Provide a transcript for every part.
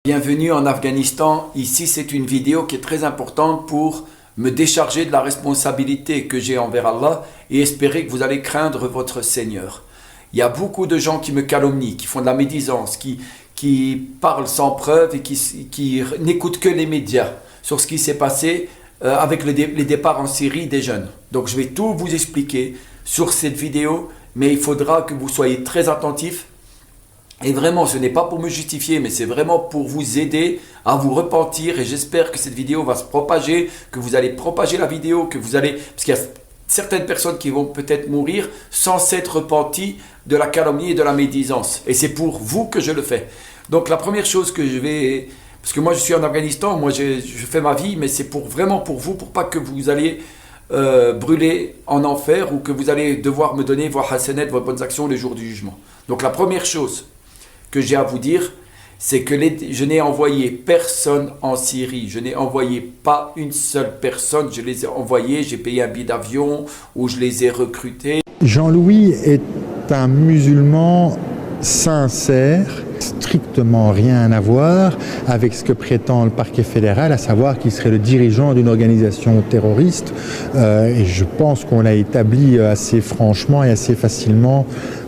Bienvenue en Afghanistan. Ici, c'est une vidéo qui est très importante pour me décharger de la responsabilité que j'ai envers Allah et espérer que vous allez craindre votre Seigneur. Il y a beaucoup de gens qui me calomnient, qui font de la médisance, qui parlent sans preuve et qui n'écoutent que les médias sur ce qui s'est passé avec les départs en Syrie des jeunes. Donc je vais tout vous expliquer sur cette vidéo, mais il faudra que vous soyez très attentifs. Et vraiment, ce n'est pas pour me justifier, mais c'est vraiment pour vous aider à vous repentir. Et j'espère que cette vidéo va se propager, que vous allez propager la vidéo, que vous allez... Parce qu'il y a certaines personnes qui vont peut-être mourir sans s'être repenties de la calomnie et de la médisance. Et c'est pour vous que je le fais. Donc la première chose que je vais... Parce que moi je suis en Afghanistan, moi je fais ma vie, mais c'est vraiment pour vous, pour pas que vous alliez brûler en enfer ou que vous allez devoir me donner vos hasanat, vos bonnes actions le jour du jugement. Donc la première chose que j'ai à vous dire, c'est que je n'ai envoyé personne en Syrie. Je n'ai envoyé pas une seule personne. Je les ai envoyés, j'ai payé un billet d'avion ou je les ai recrutés. Jean-Louis est un musulman sincère, strictement rien à voir avec ce que prétend le parquet fédéral, à savoir qu'il serait le dirigeant d'une organisation terroriste. Et je pense qu'on l'a établi assez franchement et assez facilement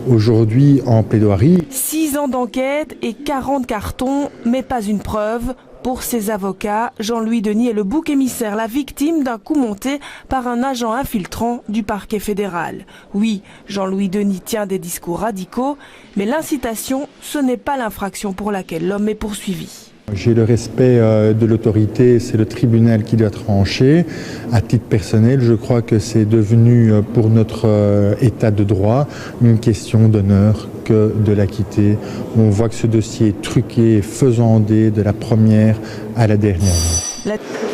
aujourd'hui en plaidoirie. 6 ans d'enquête et 40 cartons, mais pas une preuve. Pour ses avocats, Jean-Louis Denis est le bouc émissaire, la victime d'un coup monté par un agent infiltrant du parquet fédéral. Oui, Jean-Louis Denis tient des discours radicaux, mais l'incitation, ce n'est pas l'infraction pour laquelle l'homme est poursuivi. J'ai le respect de l'autorité, c'est le tribunal qui doit trancher. À titre personnel, je crois que c'est devenu pour notre état de droit une question d'honneur que de l'acquitter. On voit que ce dossier est truqué, faisandé de la première à la dernière.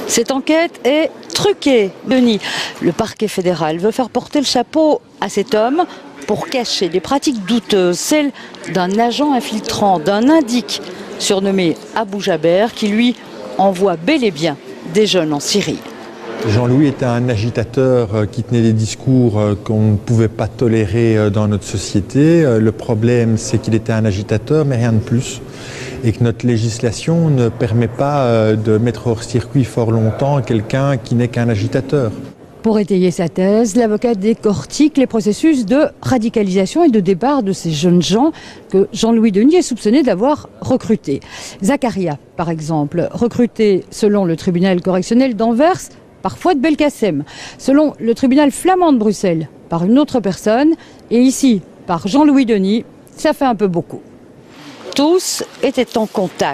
Cette enquête est truquée, Denis. Le parquet fédéral veut faire porter le chapeau à cet homme pour cacher des pratiques douteuses, celles d'un agent infiltrant, d'un indique surnommé Abou Jaber, qui lui envoie bel et bien des jeunes en Syrie. Jean-Louis était un agitateur qui tenait des discours qu'on ne pouvait pas tolérer dans notre société. Le problème, c'est qu'il était un agitateur, mais rien de plus. Et que notre législation ne permet pas de mettre hors circuit fort longtemps quelqu'un qui n'est qu'un agitateur. Pour étayer sa thèse, l'avocat décortique les processus de radicalisation et de départ de ces jeunes gens que Jean-Louis Denis est soupçonné d'avoir recrutés. Zakaria, par exemple, recruté selon le tribunal correctionnel d'Anvers par Fouad Belkacem, selon le tribunal flamand de Bruxelles par une autre personne, et ici par Jean-Louis Denis, ça fait un peu beaucoup. Tous étaient en contact.